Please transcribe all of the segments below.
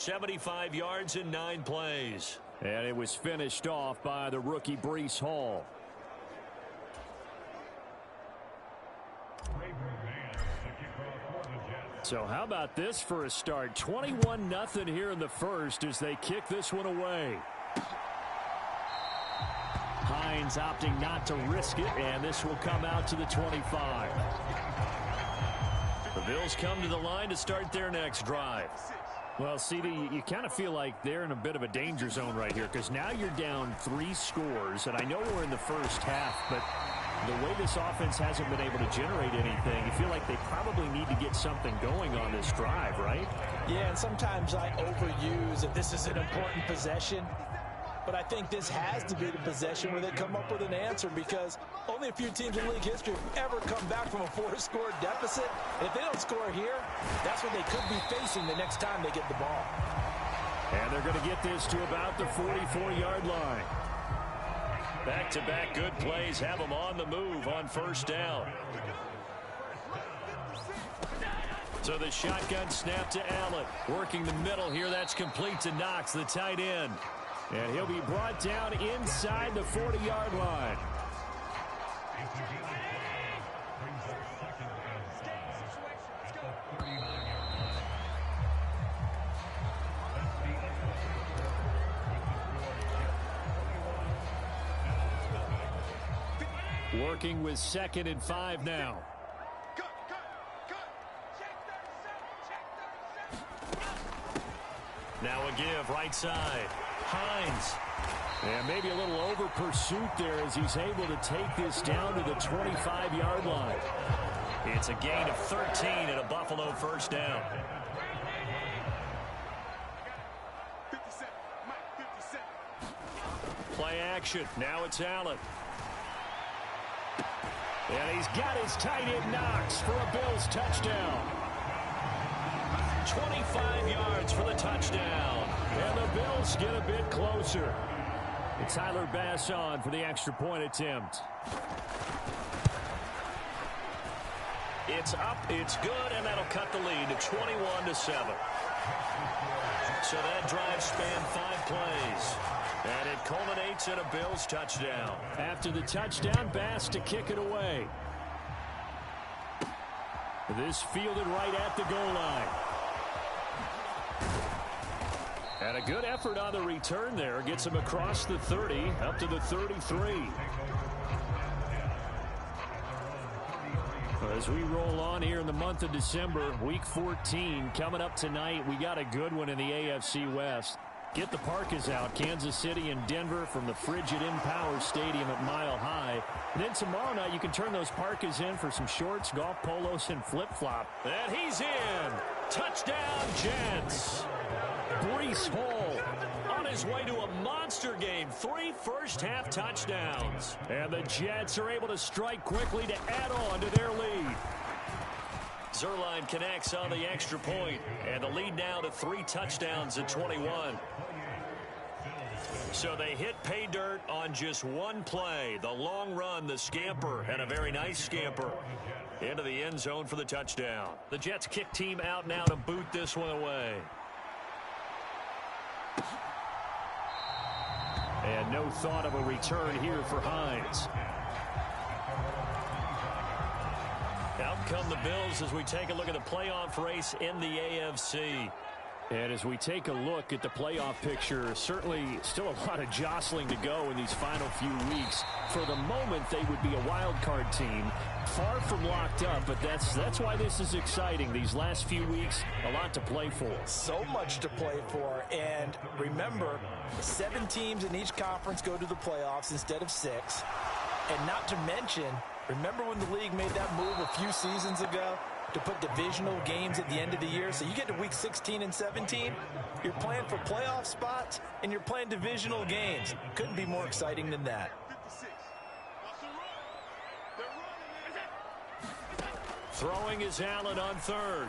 75 yards in 9 plays. And it was finished off by the rookie Breece Hall. So how about this for a start? 21-0 here in the first as they kick this one away. Hines opting not to risk it, and this will come out to the 25. The Bills come to the line to start their next drive. Well, CD, you kind of feel like they're in a bit of a danger zone right here because now you're down 3 scores, and I know we're in the first half, but the way this offense hasn't been able to generate anything, you feel like they probably need to get something going on this drive, right? Yeah, and sometimes I overuse that this is an important possession. But I think this has to be the possession where they come up with an answer because only a few teams in league history have ever come back from a 4-score deficit. And if they don't score here, that's what they could be facing the next time they get the ball. And they're going to get this to about the 44-yard line. Back-to-back good plays have them on the move on first down. So the shotgun snap to Allen. Working the middle here. That's complete to Knox, the tight end. And he'll be brought down inside the 40-yard line. Working with 2nd and 5 now. Now a give right side. Hines. And maybe a little over pursuit there as he's able to take this down to the 25-yard line. It's a gain of 13 and a Buffalo first down. Play action. Now it's Allen. And he's got his tight end Knox for a Bills touchdown. 25 yards for the touchdown. And the Bills get a bit closer. It's Tyler Bass on for the extra point attempt. It's up, it's good, and that'll cut the lead to 21-7. So that drive spanned 5 plays. And it culminates in a Bills touchdown. After the touchdown, Bass to kick it away. This fielded right at the goal line. And a good effort on the return there. Gets him across the 30, up to the 33. As we roll on here in the month of December, Week 14 coming up tonight. We got a good one in the AFC West. Get the parkas out. Kansas City and Denver from the frigid Empower Stadium at Mile High. And then tomorrow night you can turn those parkas in for some shorts, golf polos, and flip-flop. And he's in. Touchdown, Jets. Breece Hall on his way to a monster game. 3 first-half touchdowns. And the Jets are able to strike quickly to add on to their lead. Zerline connects on the extra point, and the lead now to 3 touchdowns at 21. So they hit pay dirt on just one play. The long run, the scamper, and a very nice scamper into the end zone for the touchdown. The Jets kick team out now to boot this one away. And no thought of a return here for Hines. Out come the Bills as we take a look at the playoff race in the AFC. And as we take a look at the playoff picture, certainly still a lot of jostling to go in these final few weeks. For the moment, they would be a wild card team, far from locked up, but that's why this is exciting. These last few weeks, a lot to play for. So much to play for, and remember, 7 teams in each conference go to the playoffs instead of 6. And not to mention, remember when the league made that move a few seasons ago to put divisional games at the end of the year? So you get to week 16 and 17, you're playing for playoff spots, and you're playing divisional games. Couldn't be more exciting than that. Throwing is Allen on third.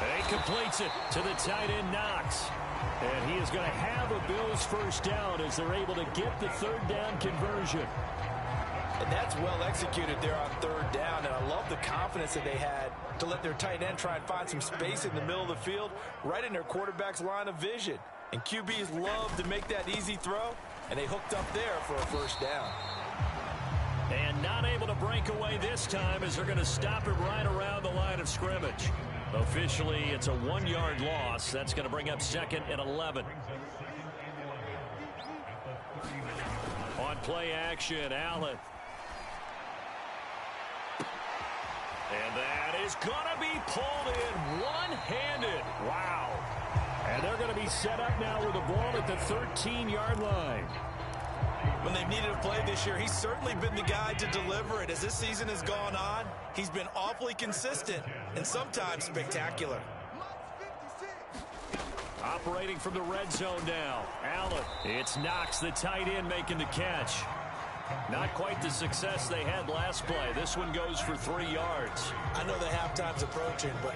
And he completes it to the tight end Knox. And he is going to have a Bills first down as they're able to get the third down conversion. And that's well executed there on third down, and I love the confidence that they had to let their tight end try and find some space in the middle of the field, right in their quarterback's line of vision. And QBs love to make that easy throw, and they hooked up there for a first down. And not able to break away this time as they're going to stop it right around the line of scrimmage. Officially, it's a 1-yard loss. That's going to bring up 2nd and 11. On play action, Allen. And that is going to be pulled in one-handed. Wow. And they're going to be set up now with the ball at the 13-yard line. When they've needed a play this year, he's certainly been the guy to deliver it. As this season has gone on, he's been awfully consistent and sometimes spectacular. Operating from the red zone now. Allen. It's Knox, the tight end, making the catch. Not quite the success they had last play. This one goes for 3 yards. I know the halftime's approaching, but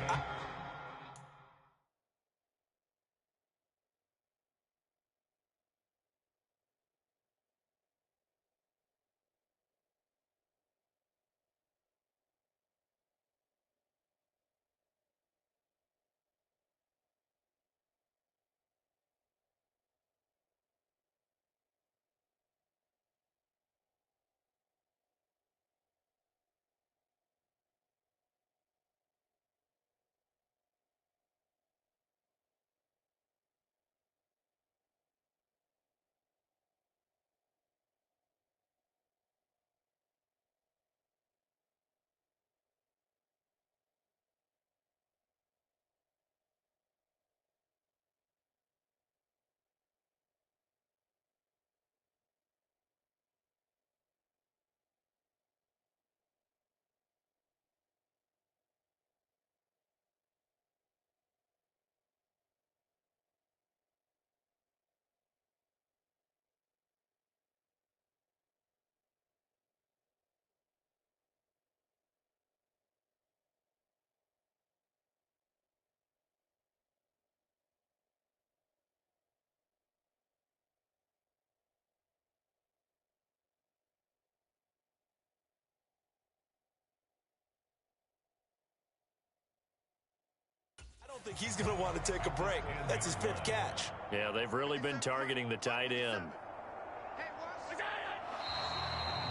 I don't think he's going to want to take a break. That's his 5th catch. Yeah, they've really been targeting the tight end.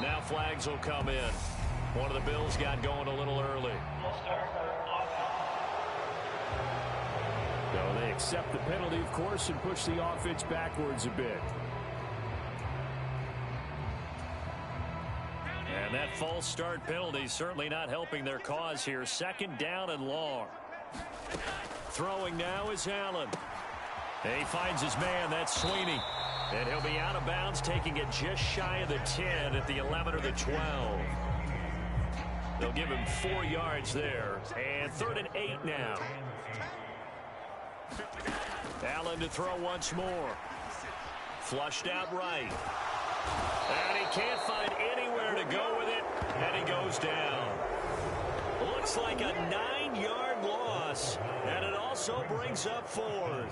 Now flags will come in. One of the Bills got going a little early. So they accept the penalty, of course, and push the offense backwards a bit. And that false start penalty certainly not helping their cause here. 2nd down and long. Throwing now is Allen. And he finds his man. That's Sweeney. And he'll be out of bounds, taking it just shy of the 10 at the 11 or the 12. They'll give him 4 yards there. And 3rd and 8 now. Allen to throw once more. Flushed out right. And he can't find anywhere to go with it. And he goes down. Looks like a 9-yard loss. And it also brings up 4th.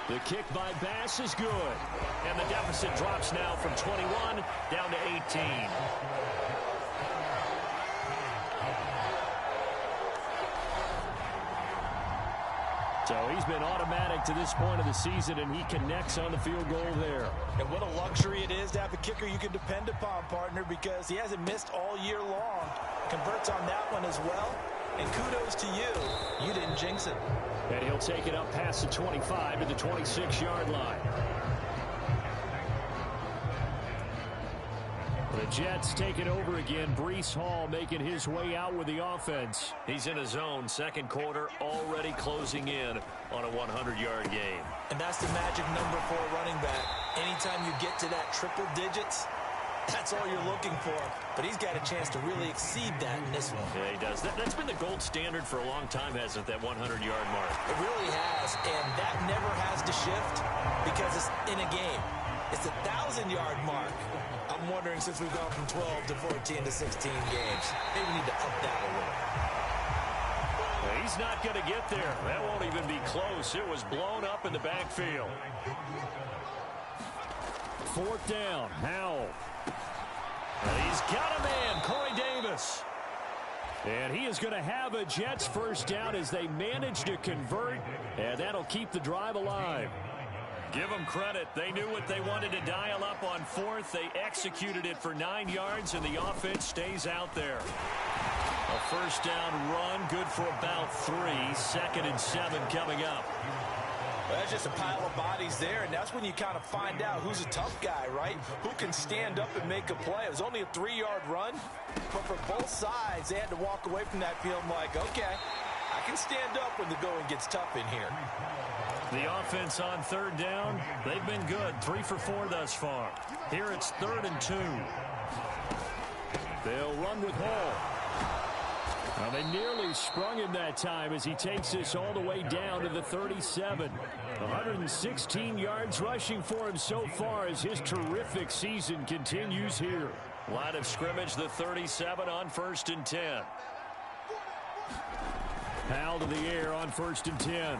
The kick by Bass is good. And the deficit drops now from 21 down to 18. So he's been automatic to this point of the season, and he connects on the field goal there. And what a luxury it is to have a kicker you can depend upon, partner, because he hasn't missed all year long. Converts on that one as well. And kudos to you. You didn't jinx it. And he'll take it up past the 25 to the 26-yard line. The Jets take it over again. Breece Hall making his way out with the offense. He's in his zone. 2nd quarter already closing in on a 100-yard game. And that's the magic number for a running back. Anytime you get to that triple digits, that's all you're looking for. But he's got a chance to really exceed that in this one. Yeah, he does. That's been the gold standard for a long time, hasn't it, that 100-yard mark? It really has, and that never has to shift because it's in a game. It's a 1,000-yard mark. I'm wondering, since we've gone from 12 to 14 to 16 games, maybe we need to up that a little. Well, he's not going to get there. That won't even be close. It was blown up in the backfield. 4th down. Howell. And he's got a man, Corey Davis. And he is going to have a Jets first down as they manage to convert, and that'll keep the drive alive. Give them credit. They knew what they wanted to dial up on 4th. They executed it for 9 yards, and the offense stays out there. A first down run, good for about 3. 2nd and 7 coming up. Well, that's just a pile of bodies there, and that's when you kind of find out who's a tough guy, right? Who can stand up and make a play. It was only a 3-yard run, but for both sides, they had to walk away from that field like, okay, I can stand up when the going gets tough in here. The offense on 3rd down, they've been good. 3 for 4 thus far. Here it's 3rd and 2. They'll run with Hall. Well, they nearly sprung him that time as he takes this all the way down to the 37. 116 yards rushing for him so far as his terrific season continues here. Line of scrimmage, the 37 on 1st and 10. Howell to the air on 1st and 10.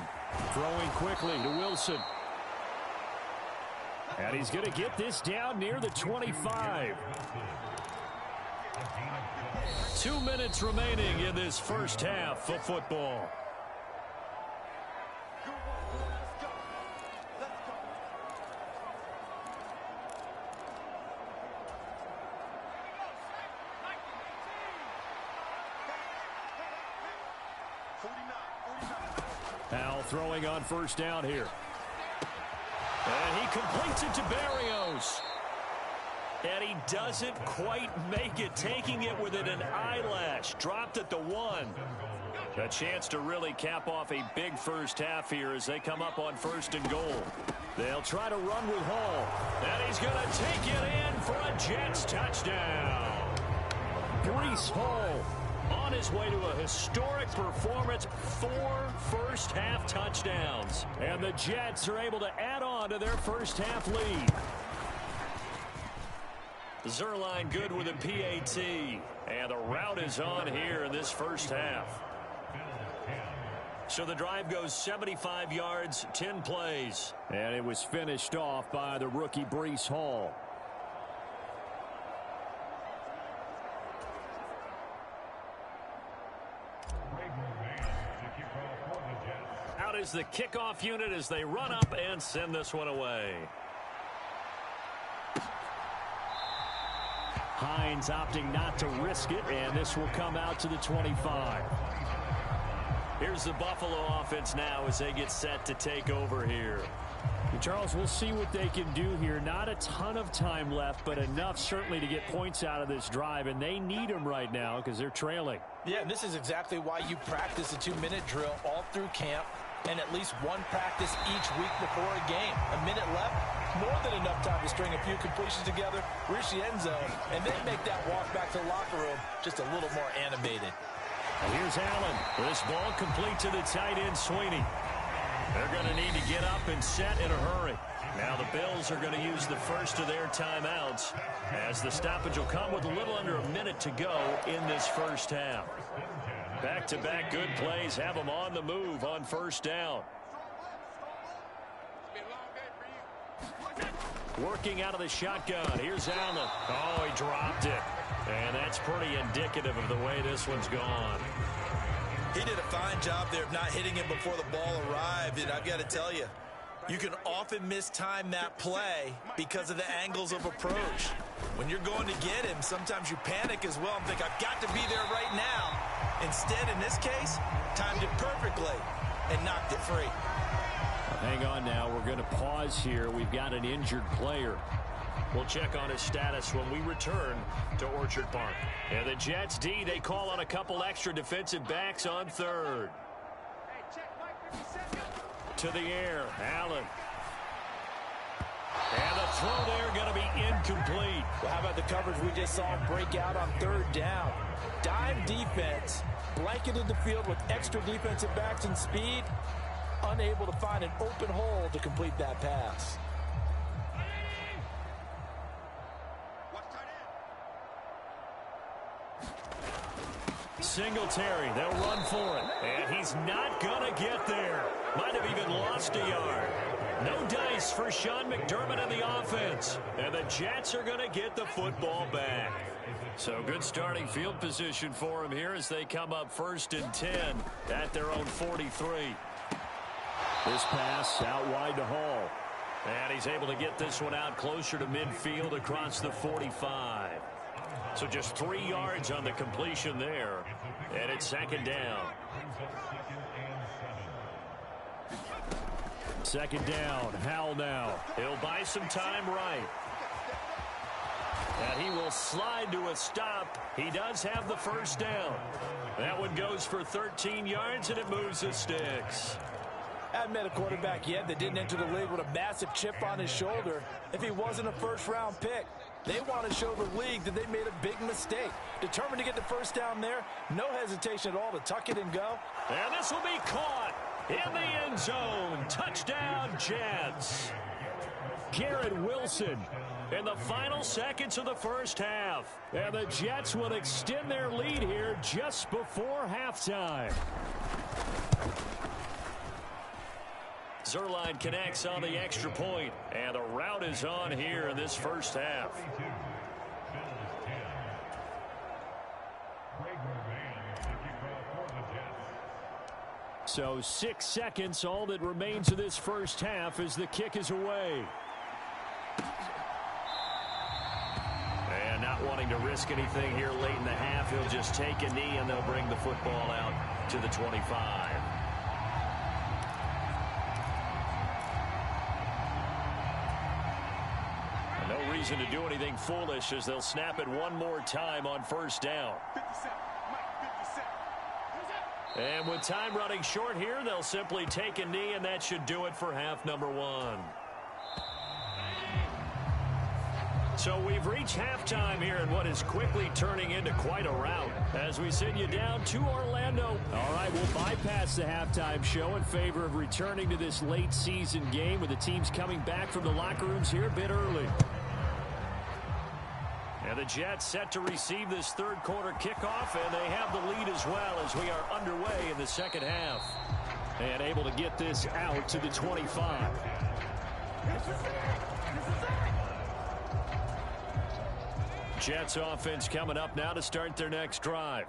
Throwing quickly to Wilson. And he's going to get this down near the 25. 2 minutes remaining in this first half of football. Howell throwing on 1st down here. And he completes it to Berrios. And he doesn't quite make it, taking it within an eyelash. Dropped at the 1. A chance to really cap off a big first half here as they come up on 1st and goal. They'll try to run with Hall. And he's going to take it in for a Jets touchdown. Breece Hall on his way to a historic performance. 4 first-half touchdowns. And the Jets are able to add on to their first-half lead. Zerline good with a PAT. And the route is on here in this first half. So the drive goes 75 yards, 10 plays. And it was finished off by the rookie Breece Hall. Out is the kickoff unit as they run up and send this one away. Hines opting not to risk it, and this will come out to the 25. Here's the Buffalo offense now as they get set to take over here. Charles, we'll see what they can do here. Not a ton of time left, but enough certainly to get points out of this drive, and they need them right now because they're trailing. Yeah, and this is exactly why you practice a 2-minute drill all through camp and at least one practice each week before a game. A minute left, more than enough time to string a few completions together, reach the end zone, and then make that walk back to the locker room just a little more animated. And here's Allen. This ball complete to the tight end, Sweeney. They're going to need to get up and set in a hurry. Now the Bills are going to use the first of their timeouts as the stoppage will come with a little under a minute to go in this first half. Back-to-back good plays have them on the move on 1st down. Working out of the shotgun. Here's Allen. Oh, he dropped it. And that's pretty indicative of the way this one's gone. He did a fine job there of not hitting him before the ball arrived. And I've got to tell you, you can often mistime that play because of the angles of approach. When you're going to get him, sometimes you panic as well and think, I've got to be there right now. Instead, in this case, timed it perfectly and knocked it free. Hang on now. We're going to pause here. We've got an injured player. We'll check on his status when we return to Orchard Park. And the Jets D, they call on a couple extra defensive backs on 3rd. To the air, Allen. And the throw there going to be incomplete. Well, how about the coverage we just saw break out on 3rd down? Dime defense, blanketed the field with extra defensive backs and speed, unable to find an open hole to complete that pass. Singletary, they'll run for it. And he's not going to get there. Might have even lost a yard. No dice for Sean McDermott and the offense. And the Jets are going to get the football back. So good starting field position for him here as they come up 1st and 10 at their own 43. This pass out wide to Hall. And he's able to get this one out closer to midfield across the 45. So just 3 yards on the completion there. And it's 2nd down. 2nd down. Howell now. He'll buy some time right. And he will slide to a stop. He does have the 1st down. That one goes for 13 yards, and it moves the sticks. I haven't met a quarterback yet that didn't enter the league with a massive chip on his shoulder if he wasn't a first-round pick. They want to show the league that they made a big mistake. Determined to get the 1st down there. No hesitation at all to tuck it and go. And this will be caught in the end zone. Touchdown, Jets. Garrett Wilson in the final seconds of the 1st half. And the Jets will extend their lead here just before halftime. Zuerlein connects on the extra point, and the route is on here in this 1st half. So 6 seconds, all that remains of this 1st half as the kick is away. And not wanting to risk anything here late in the half, he'll just take a knee and they'll bring the football out to the 25. No reason to do anything foolish as they'll snap it one more time on 1st down. And with time running short here, they'll simply take a knee, and that should do it for half number 1. So we've reached halftime here in what is quickly turning into quite a rout as we send you down to Orlando. All right, we'll bypass the halftime show in favor of returning to this late season game with the teams coming back from the locker rooms here a bit early. And the Jets set to receive this 3rd quarter kickoff, and they have the lead as well as we are underway in the 2nd half. And able to get this out to the 25. Jets offense coming up now to start their next drive.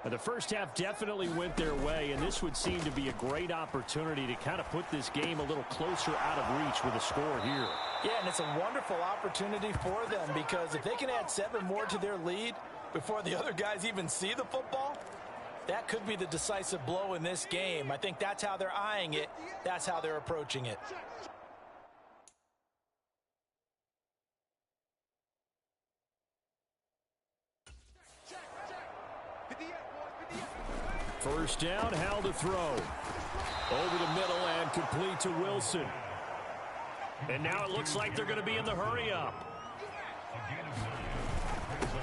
The 1st half definitely went their way, and this would seem to be a great opportunity to kind of put this game a little closer out of reach with a score here. Yeah, and it's a wonderful opportunity for them because if they can add 7 more to their lead before the other guys even see the football, that could be the decisive blow in this game. I think that's how they're eyeing it. That's how they're approaching it. First down, Howell to throw. Over the middle and complete to Wilson. And now it looks like they're going to be in the hurry up.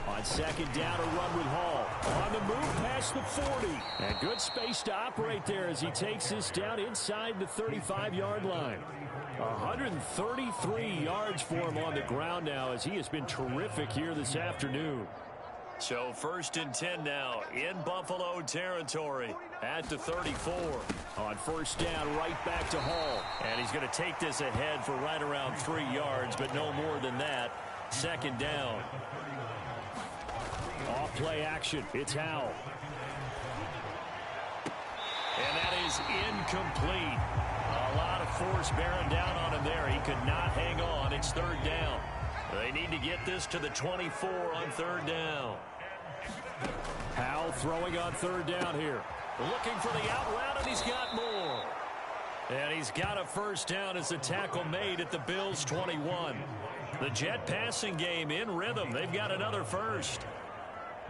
On 2nd down, a run with Hall. On the move past the 40. And good space to operate there as he takes this down inside the 35-yard line. 133 yards for him on the ground now as he has been terrific here this afternoon. So 1st and 10 now in Buffalo territory at the 34. On 1st down, right back to Hall. And he's going to take this ahead for right around 3 yards, but no more than that. 2nd down. Off play action. It's Howell. And that is incomplete. A lot of force bearing down on him there. He could not hang on. It's 3rd down. They need to get this to the 24 on 3rd down. Howell throwing on 3rd down here. Looking for the out route, and he's got more. And he's got a 1st down as the tackle made at the Bills' 21. The Jet passing game in rhythm. They've got another 1st.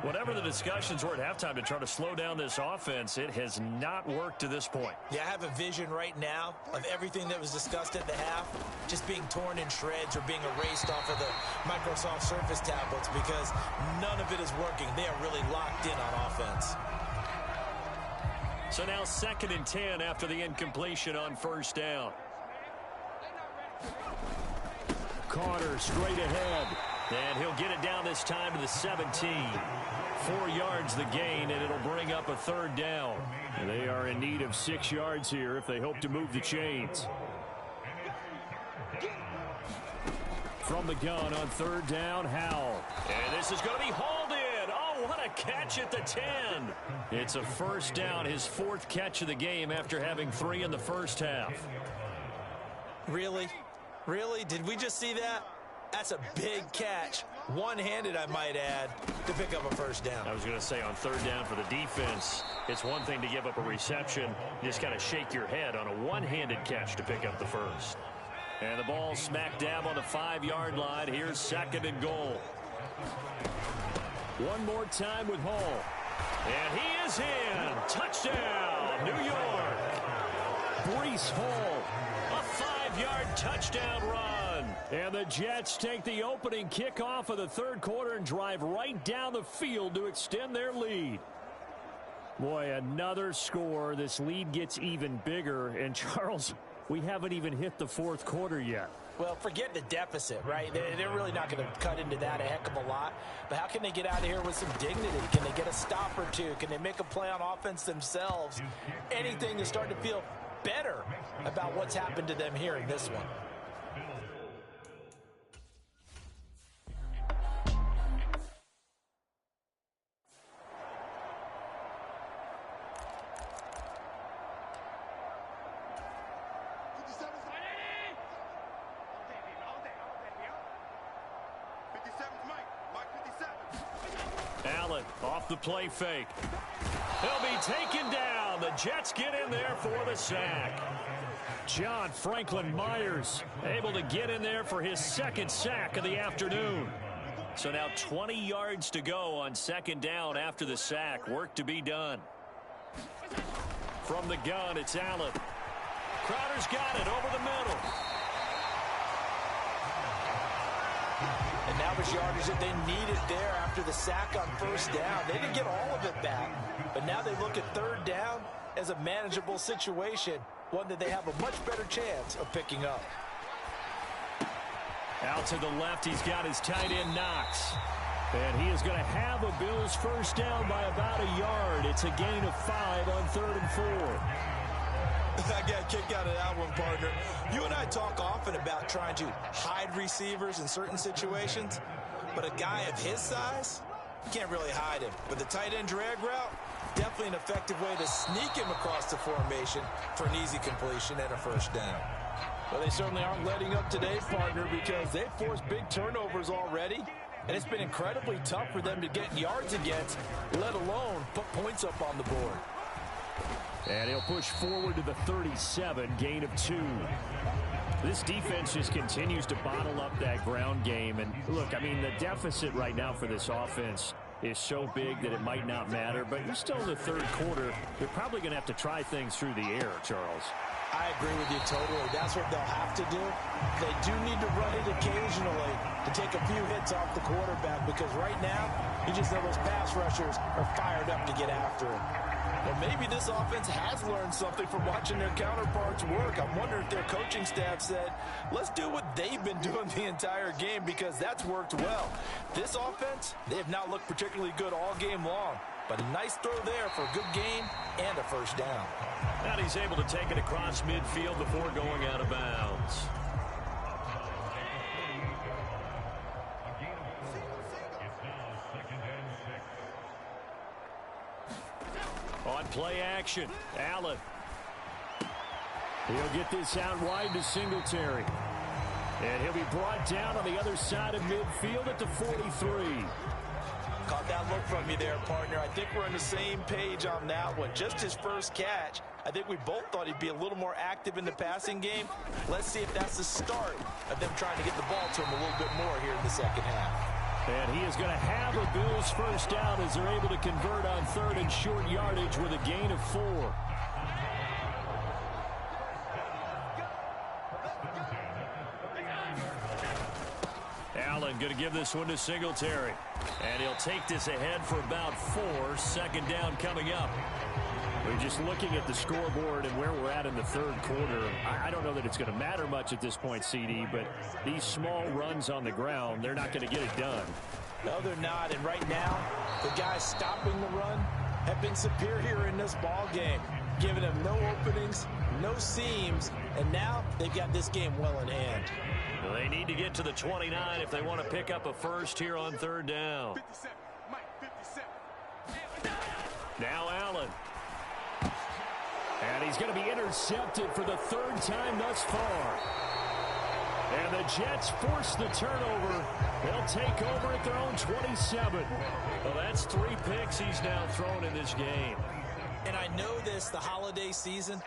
Whatever the discussions were at halftime to try to slow down this offense, it has not worked to this point. Yeah, I have a vision right now of everything that was discussed at the half just being torn in shreds or being erased off of the Microsoft Surface tablets because none of it is working. They are really locked in on offense. So now 2nd and 10 after the incompletion on 1st down. Carter straight ahead. And he'll get it down this time to the 17. 4 yards the gain, and it'll bring up a third down. They are in need of 6 yards here if they hope to move the chains. From the gun on third down, Howell. And this is going to be hauled in. Oh, what a catch at the 10. It's a first down, his 4th catch of the game after having 3 in the first half. Really? Really? Did we just see that? That's a big catch. One-handed, I might add, to pick up a first down. I was going to say on third down for the defense, it's one thing to give up a reception. You just got to shake your head on a one-handed catch to pick up the first. And the ball smack dab on the 5-yard line. Here's 2nd and goal. One more time with Hall. And he is in. Touchdown, New York. Breece Hall. A 5-yard touchdown run. And the Jets take the opening kickoff of the third quarter and drive right down the field to extend their lead. Boy, another score. This lead gets even bigger. And Charles, we haven't even hit the fourth quarter yet. Well, forget the deficit, right? They're really not going to cut into that a heck of a lot. But how can they get out of here with some dignity? Can they get a stop or two? Can they make a play on offense themselves? Anything to start to feel better about what's happened to them here in this one. Allen off the play fake. He'll be taken down. The Jets get in there for the sack. John Franklin Myers able to get in there for his 2nd sack of the afternoon. So now 20 yards to go on 2nd down after the sack. Work to be done. From the gun, it's Allen. Crowder's got it over the middle. And now was yardage that they needed there after the sack on first down. They didn't get all of it back, but now they look at third down as a manageable situation, one that they have a much better chance of picking up. Out to the left, he's got his tight end Knox. And he is going to have a Bills first down by about a yard. It's a gain of 5 on 3rd and 4. I got a kick out of that one, partner. You and I talk often about trying to hide receivers in certain situations, but a guy of his size, you can't really hide him. With the tight end drag route, definitely an effective way to sneak him across the formation for an easy completion and a first down. Well, they certainly aren't letting up today, partner, because they've forced big turnovers already, and it's been incredibly tough for them to get yards against, let alone put points up on the board. And he'll push forward to the 37, gain of 2. This defense just continues to bottle up that ground game. And look, I mean, the deficit right now for this offense is so big that it might not matter. But you're still in the third quarter. They're probably going to have to try things through the air, Charles. I agree with you totally. That's what they'll have to do. They do need to run it occasionally to take a few hits off the quarterback, because right now, you just know those pass rushers are fired up to get after him. Well, maybe this offense has learned something from watching their counterparts work. I'm wondering if their coaching staff said, let's do what they've been doing the entire game, because that's worked well. This offense, they have not looked particularly good all game long, but a nice throw there for a good gain and a first down. And he's able to take it across midfield before going out of bounds. On play action, Allen. He'll get this out wide to Singletary. And he'll be brought down on the other side of midfield at the 43. Caught that look from you there, partner. I think we're on the same page on that one. Just his first catch. I think we both thought he'd be a little more active in the passing game. Let's see if that's the start of them trying to get the ball to him a little bit more here in the second half. And he is going to have a Bills first down as they're able to convert on 3rd and short yardage with a gain of 4. Allen going to give this one to Singletary. And he'll take this ahead for about 4. 2nd down coming up. We're just looking at the scoreboard and where we're at in the third quarter. I don't know that it's going to matter much at this point, CD, but these small runs on the ground, they're not going to get it done. No, they're not. And right now, the guys stopping the run have been superior in this ball game, giving them no openings, no seams, and now they've got this game well in hand. Well, they need to get to the 29 if they want to pick up a first here on third down. 57, Mike, 57. Now Allen. And he's going to be intercepted for the third time thus far. And the Jets force the turnover. They'll take over at their own 27. Well, that's 3 picks he's now thrown in this game. And I know this, the holiday season,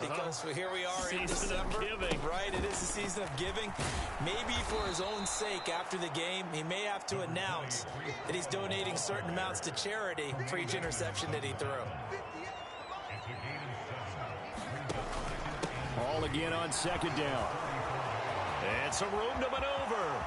because here we are in December. Giving. Right, it is the season of giving. Maybe for his own sake after the game, he may have to announce that he's donating certain amounts to charity for each interception that he threw. All again on second down. And some room to maneuver.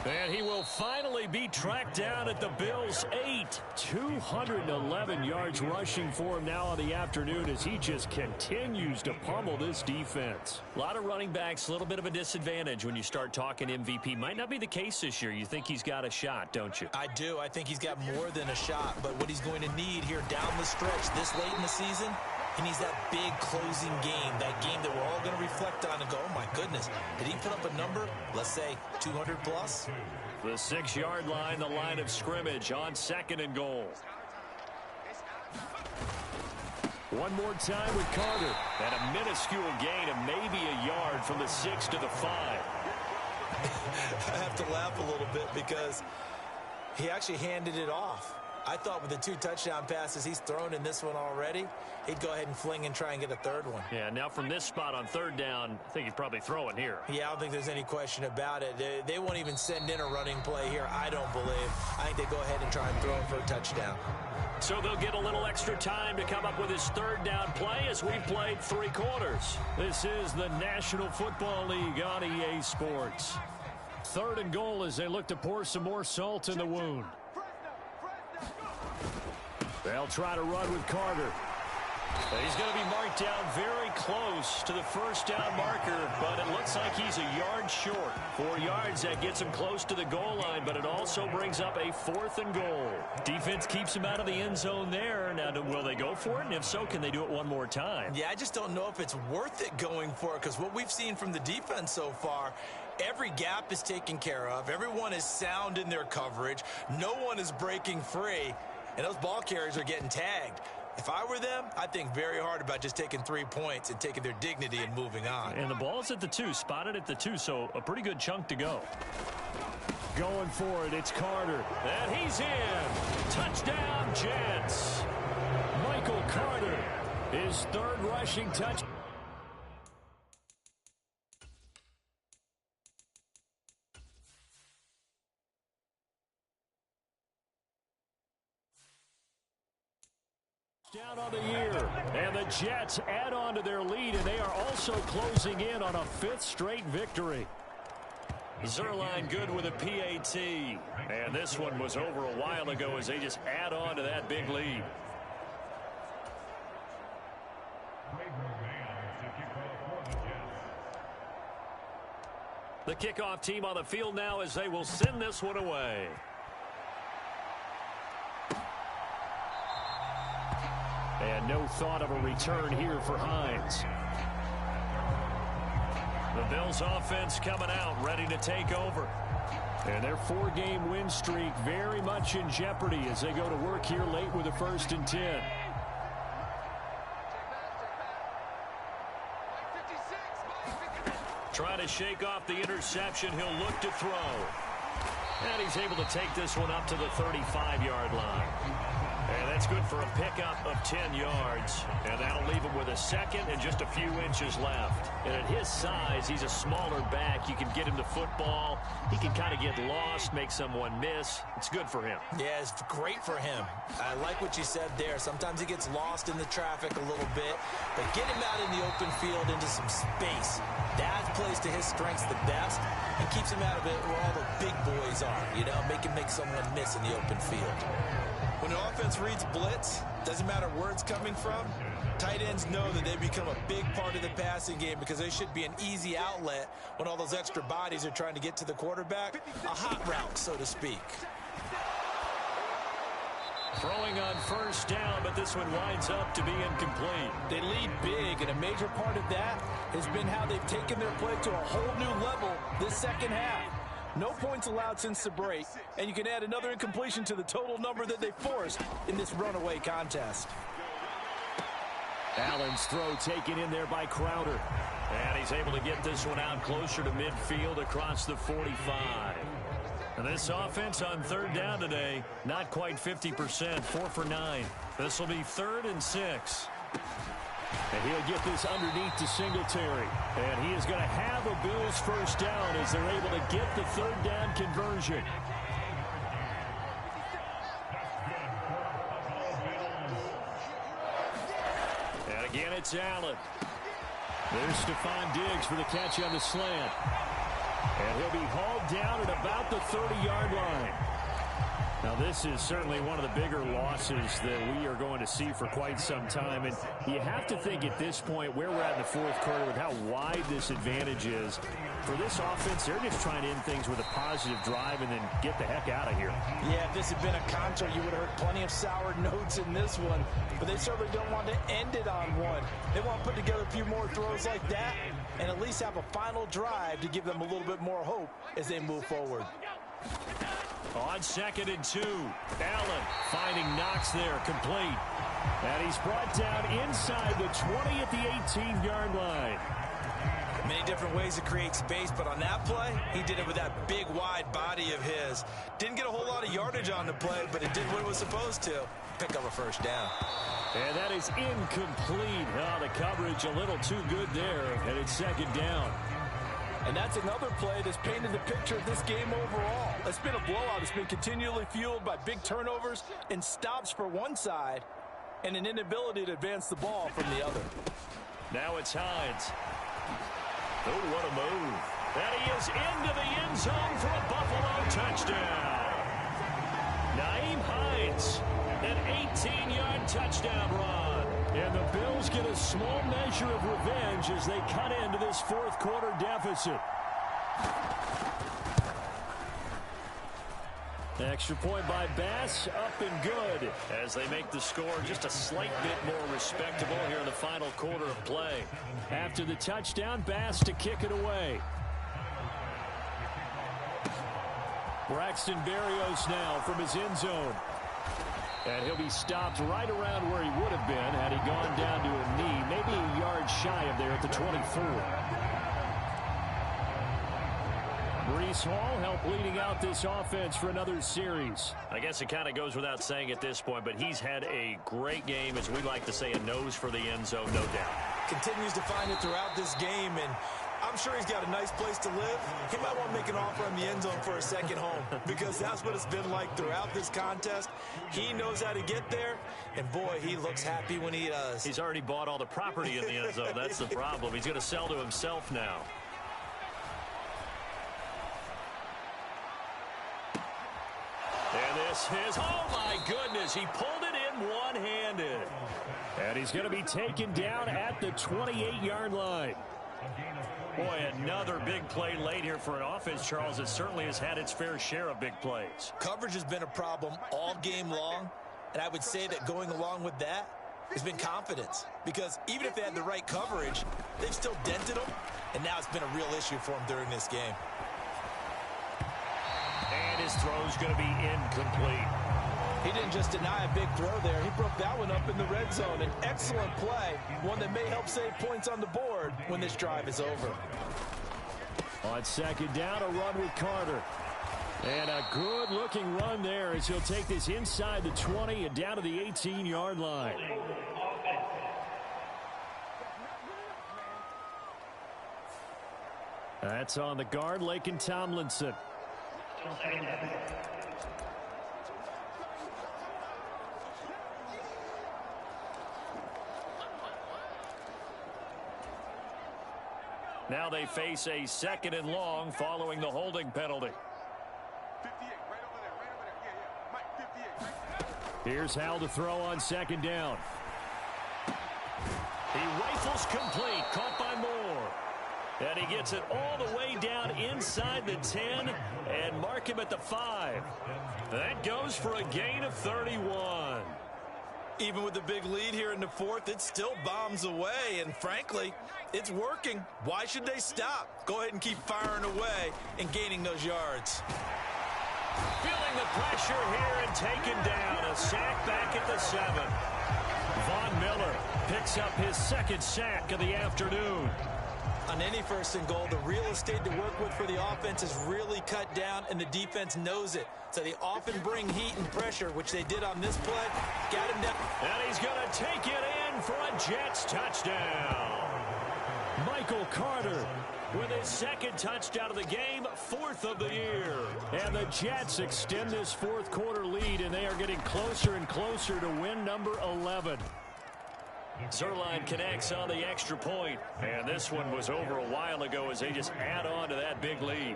And he will finally be tracked down at the Bills' 8. 211 yards rushing for him now on the afternoon as he just continues to pummel this defense. A lot of running backs, a little bit of a disadvantage when you start talking MVP. Might not be the case this year. You think he's got a shot, don't you? I do. I think he's got more than a shot. But what he's going to need here down the stretch this late in the season, he needs that big closing game, that game that we're all going to reflect on and go, oh, my goodness, did he put up a number, let's say, 200 plus? The 6-yard line, the line of scrimmage on second and goal. One more time with Carter. And a minuscule gain of maybe a yard from the 6 to the 5. I have to laugh a little bit because he actually handed it off. I thought with the 2 touchdown passes he's thrown in this one already, he'd go ahead and fling and try and get a third one. Yeah, now from this spot on third down, I think he's probably throwing here. Yeah, I don't think there's any question about it. They won't even send in a running play here, I don't believe. I think they go ahead and try and throw him for a touchdown. So they'll get a little extra time to come up with his third down play as we've played 3 quarters. This is the National Football League on EA Sports. Third and goal as they look to pour some more salt in the wound. They'll try to run with Carter. He's going to be marked down very close to the first down marker, but it looks like he's a yard short. 4 yards, that gets him close to the goal line, but it also brings up a 4th and goal. Defense keeps him out of the end zone there. Now, will they go for it? And if so, can they do it one more time? Yeah, I just don't know if it's worth it going for it, because what we've seen from the defense so far, every gap is taken care of. Everyone is sound in their coverage. No one is breaking free. And those ball carriers are getting tagged. If I were them, I'd think very hard about just taking 3 points and taking their dignity and moving on. And the ball's at the 2, spotted at the 2, so a pretty good chunk to go. Going for it, it's Carter. And he's in. Touchdown, Jets. Michael Carter, his 3rd rushing touch. Down on the year, and the Jets add on to their lead, and they are also closing in on a 5th straight victory. Zerline good with a PAT, and this one was over a while ago as they just add on to that big lead. The kickoff team on the field now as they will send this one away. And no thought of a return here for Hines. The Bills offense coming out, ready to take over. And their 4-game win streak very much in jeopardy as they go to work here late with a 1st and 10. Trying to shake off the interception. He'll look to throw. And he's able to take this one up to the 35-yard line. And that's good for a pickup of 10 yards. And that'll leave him with a 2nd and just a few inches left. And at his size, he's a smaller back. You can get him the football. He can kind of get lost, make someone miss. It's good for him. Yeah, it's great for him. I like what you said there. Sometimes he gets lost in the traffic a little bit. But get him out in the open field into some space. That plays to his strengths the best and keeps him out of it where all the big boys are. You know, make someone miss in the open field. When the offense reads blitz, doesn't matter where it's coming from, tight ends know that they become a big part of the passing game because they should be an easy outlet when all those extra bodies are trying to get to the quarterback. A hot route, so to speak. Throwing on first down, but this one winds up to be incomplete. They lead big, and a major part of that has been how they've taken their play to a whole new level this second half. No points allowed since the break, and you can add another incompletion to the total number that they forced in this runaway contest. Allen's throw taken in there by Crowder. And he's able to get this one out closer to midfield across the 45. And this offense on third down today, not quite 50%, 4 for 9. This will be 3rd and 6. And he'll get this underneath to Singletary. And he is going to have a Bills first down as they're able to get the third down conversion. And again, it's Allen. There's Stephon Diggs for the catch on the slant. And he'll be hauled down at about the 30-yard line. Now, this is certainly one of the bigger losses that we are going to see for quite some time. And you have to think at this point where we're at in the fourth quarter with how wide this advantage is. For this offense, they're just trying to end things with a positive drive and then get the heck out of here. Yeah, if this had been a concert, you would have heard plenty of sour notes in this one. But they certainly don't want to end it on one. They want to put together a few more throws like that and at least have a final drive to give them a little bit more hope as they move forward. On 2nd and 2, Allen finding Knox there, complete. And he's brought down inside the 20 at the 18-yard line. Many different ways to create space, but on that play, he did it with that big, wide body of his. Didn't get a whole lot of yardage on the play, but it did what it was supposed to. Pick up a first down. And that is incomplete. Oh, the coverage a little too good there, and it's 2nd down. And that's another play that's painted the picture of this game overall. It's been a blowout. It's been continually fueled by big turnovers and stops for one side and an inability to advance the ball from the other. Now it's Hines. Oh, what a move. And he is into the end zone for a Buffalo touchdown. Nyheim Hines, an 18-yard touchdown run. And the Bills get a small measure of revenge as they cut into this fourth quarter deficit. Extra point by Bass, up and good. As they make the score just a slight bit more respectable here in the final quarter of play. After the touchdown, Bass to kick it away. Braxton Berrios now from his end zone. And he'll be stopped right around where he would have been had he gone down to a knee, maybe a yard shy of there at the 24. Breece Hall helped leading out this offense for another series. I guess it kind of goes without saying at this point, but he's had a great game, as we like to say, a nose for the end zone, no doubt. Continues to find it throughout this game, and I'm sure he's got a nice place to live. He might want to make an offer on the end zone for a second home because that's what it's been like throughout this contest. He knows how to get there, and boy, he looks happy when he does. He's already bought all the property in the end zone. That's the problem. He's going to sell to himself now. And this is, oh my goodness, he pulled it in one-handed. And he's going to be taken down at the 28-yard line. Boy, another big play late here for an offense, Charles. It certainly has had its fair share of big plays. Coverage has been a problem all game long, and I would say that going along with that has been confidence. Because even if they had the right coverage, they've still dented them, and now it's been a real issue for them during this game. And his throw's going to be incomplete. He didn't just deny a big throw there. He broke that one up in the red zone. An excellent play, one that may help save points on the board when this drive is over. On 2nd down, a run with Carter. And a good-looking run there as he'll take this inside the 20 and down to the 18-yard line. That's on the guard, Laken Tomlinson. Now they face a 2nd and long following the holding penalty. Here's Hal to throw on second down. He rifles complete, caught by Moore. And he gets it all the way down inside the 10 and mark him at the 5. That goes for a gain of 31. Even with the big lead here in the fourth, it still bombs away, and frankly, it's working. Why should they stop? Go ahead and keep firing away and gaining those yards. Feeling the pressure here and taken down. A sack back at the 7. Von Miller picks up his second sack of the afternoon. On any first and goal, the real estate to work with for the offense is really cut down, and the defense knows it. So they often bring heat and pressure, which they did on this play. Got him down. And he's going to take it in for a Jets touchdown. Michael Carter with his second touchdown of the game, 4th of the year. And the Jets extend this fourth quarter lead, and they are getting closer and closer to win number 11. Zerline connects on the extra point, and this one was over a while ago as they just add on to that big lead.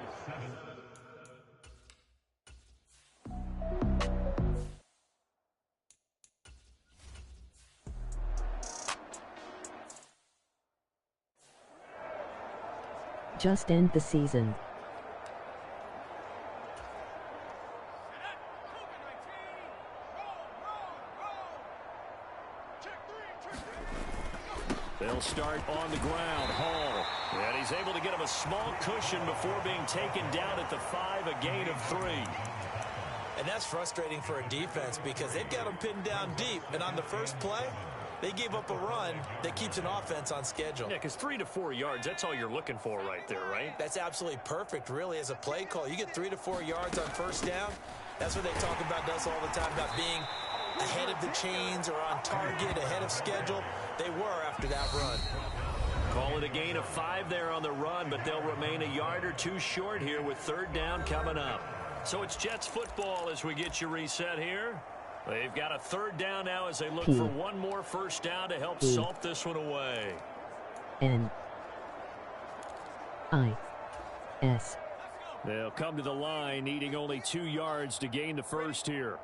Just end the season. They'll start on the ground. Hall. And he's able to get him a small cushion before being taken down at the 5, a gain of 3. And that's frustrating for a defense because they've got them pinned down deep. And on the first play, they gave up a run that keeps an offense on schedule. Yeah, because 3 to 4 yards, that's all you're looking for right there, right? That's absolutely perfect, really, as a play call. You get 3 to 4 yards on first down. That's what they talk about us all the time, about being ahead of the chains or on target, ahead of schedule. They were after that run. Call it a gain of 5 there on the run, but they'll remain a yard or two short here with third down coming up. So it's Jets football as we get you reset here. They've got a third down now as they look for one more first down to help salt this one away. N-I-S. They'll come to the line needing only 2 yards to gain the first here.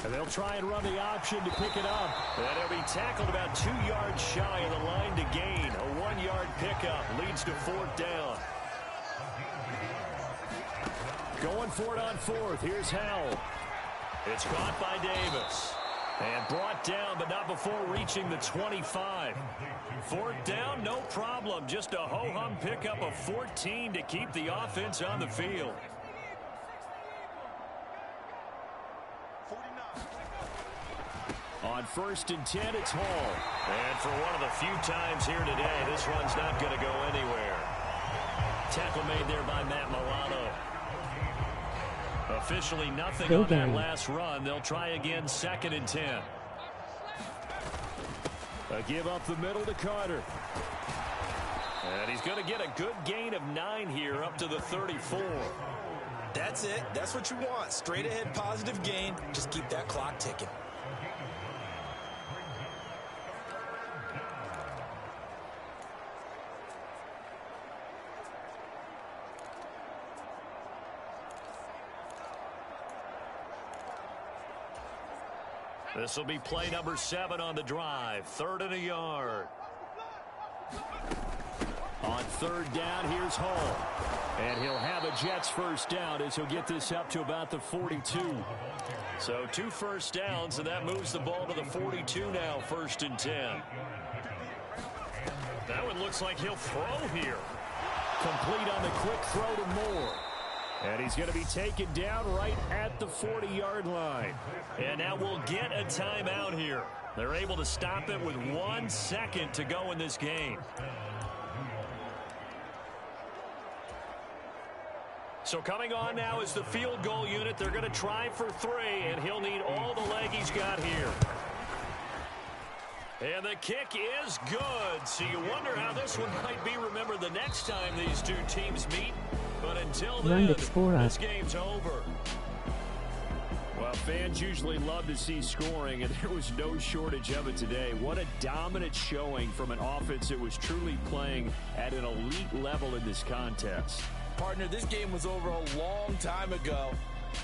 And they'll try and run the option to pick it up. And he'll be tackled about 2 yards shy of the line to gain. A 1-yard pickup leads to fourth down. Going for it on fourth. Here's Howell. It's caught by Davis. And brought down, but not before reaching the 25. Fourth down, no problem. Just a ho-hum pickup of 14 to keep the offense on the field. On first and 10, it's Hall. And for one of the few times here today, this run's not going to go anywhere. Tackle made there by Matt Milano. Officially nothing on that last run. They'll try again, 2nd and 10. A give up the middle to Carter. And he's going to get a good gain of 9 here up to the 34. That's it. That's what you want. Straight ahead positive gain. Just keep that clock ticking. This will be play number 7 on the drive. 3rd and a yard. On third down, here's Hall. And he'll have a Jets first down as he'll get this up to about the 42. So 2 first downs, and that moves the ball to the 42 now, 1st and 10. That one looks like he'll throw here. Complete on the quick throw to Moore. And he's going to be taken down right at the 40-yard line. And now we'll get a timeout here. They're able to stop it with 1 second to go in this game. So coming on now is the field goal unit. They're going to try for 3, and he'll need all the leg he's got here. And the kick is good. So you wonder how this one might be remembered the next time these two teams meet. But until then, this game's over. Well, fans usually love to see scoring, and there was no shortage of it today. What a dominant showing from an offense that was truly playing at an elite level in this contest. Partner, this game was over a long time ago.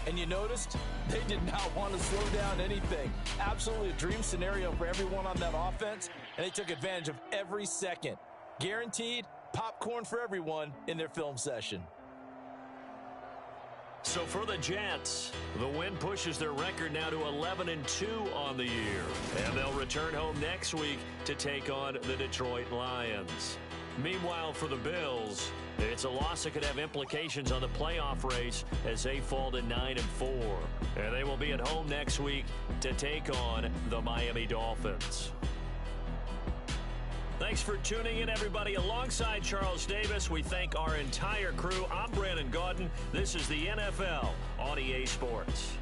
And you noticed they did not want to slow down anything. Absolutely a dream scenario for everyone on that offense, and they took advantage of every second. Guaranteed popcorn for everyone in their film session. So for the Jets, the win pushes their record now to 11-2 on the year. And they'll return home next week to take on the Detroit Lions. Meanwhile, for the Bills, it's a loss that could have implications on the playoff race as they fall to 9-4. And they will be at home next week to take on the Miami Dolphins. Thanks for tuning in, everybody. Alongside Charles Davis, we thank our entire crew. I'm Brandon Gaudin. This is the NFL on EA Sports.